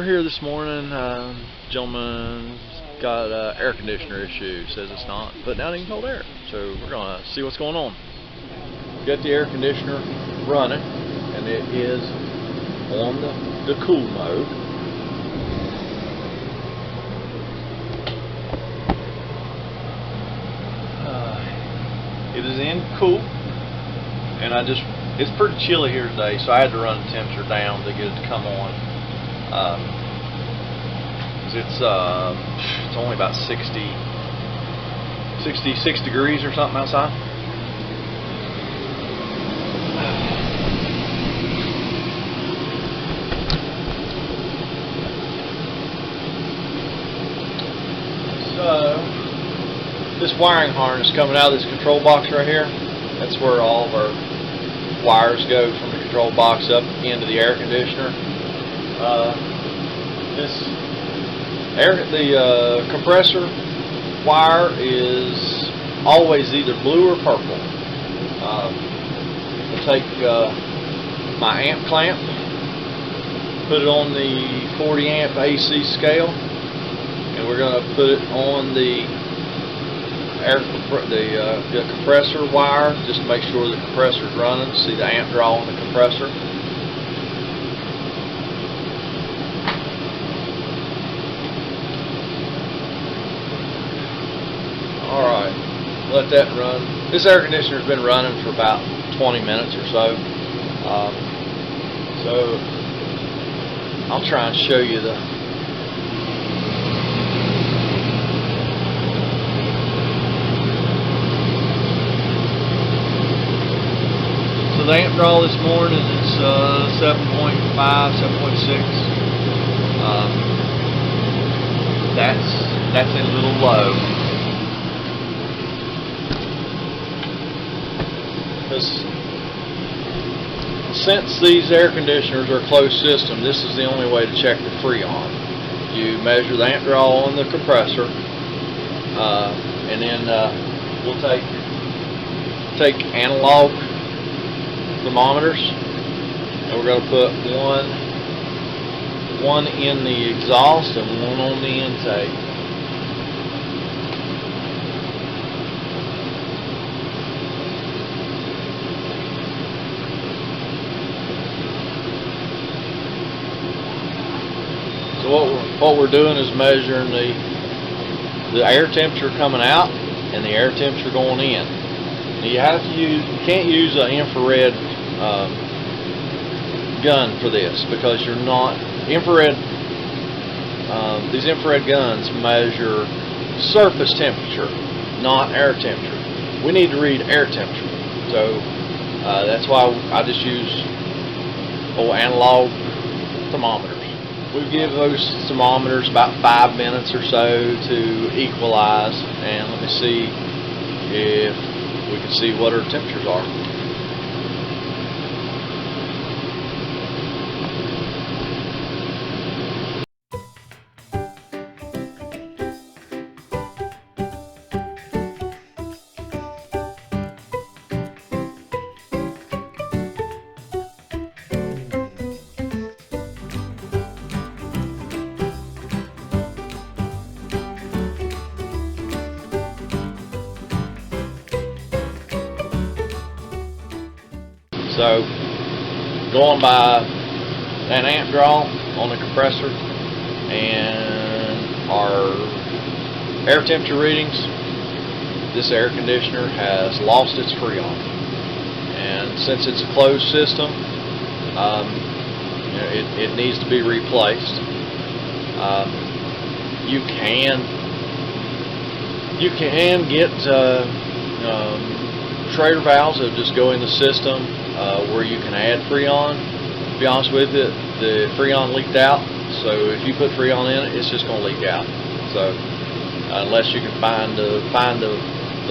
we're here this morning. Gentleman's got an air conditioner issue. Says it's not putting out any cold air. So we're gonna see what's going on. Got the air conditioner running, and it is on the cool mode. It is in cool, and it's pretty chilly here today, so I had to run the temperature down to get it to come on. It's only about 66 degrees or something outside. So this wiring harness coming out of this control box right here, that's where all of our wires go from the control box up into the air conditioner. The compressor wire is always either blue or purple. I'll take my amp clamp, put it on the 40 amp AC scale, and we're going to put it on the compressor wire just to make sure the compressor is running. See the amp draw on the compressor. Alright, let that run. This air conditioner has been running for about 20 minutes or so. So I'll try and show you the So the amp draw this morning is 7.5, 7.6. That's a little low. Since these air conditioners are closed system, this is the only way to check the Freon. You measure the amp draw on the compressor, and then we'll take analog thermometers, and we're going to put one in the exhaust and one on the intake. So what we're doing is measuring the air temperature coming out and the air temperature going in. Now you can't use an infrared gun for this, because you're not infrared. These infrared guns measure surface temperature, not air temperature. We need to read air temperature, so that's why I just use analog thermometers. We give those thermometers about 5 minutes or so to equalize, and let me see if we can see what our temperatures are. So, going by an amp draw on the compressor and our air temperature readings, this air conditioner has lost its Freon. And since it's a closed system, it needs to be replaced. You can get Schrader valves that just go in the system where you can add Freon. To be honest with you, the Freon leaked out, so if you put Freon in it, it's just going to leak out. So unless you can find the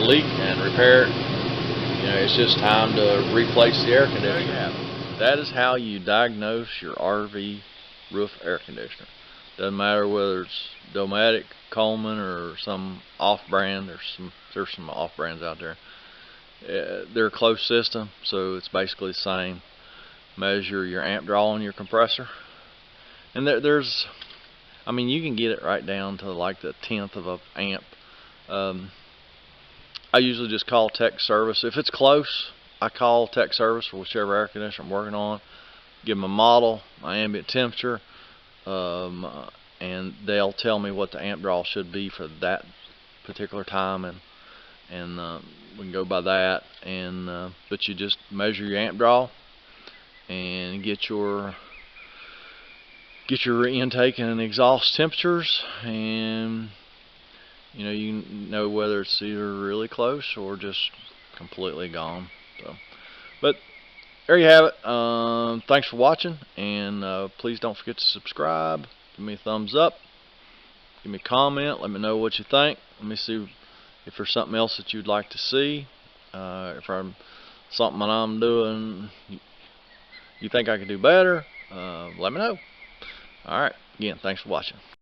leak and repair it, it's just time to replace the air conditioner. That is how you diagnose your RV roof air conditioner. Doesn't matter whether it's Dometic, Coleman, or some off-brand. There's some off-brands out there. They're a closed system, so it's basically the same. Measure your amp draw on your compressor, And there's, I mean, you can get it right down to like the 1/10 of an amp. I usually just call tech service. If it's close, I call tech service for whichever air conditioner I'm working on, give them a model, my ambient temperature, and they'll tell me what the amp draw should be for that particular time, and we can go by that. And but you just measure your amp draw and get your intake and exhaust temperatures, and you know whether it's either really close or just completely gone. So, but there you have it. Thanks for watching, and please don't forget to subscribe. Give me a thumbs up. Give me a comment. Let me know what you think. Let me see if there's something else that you'd like to see. If I'm something that I'm doing you think I could do better, let me know. Alright, again, thanks for watching.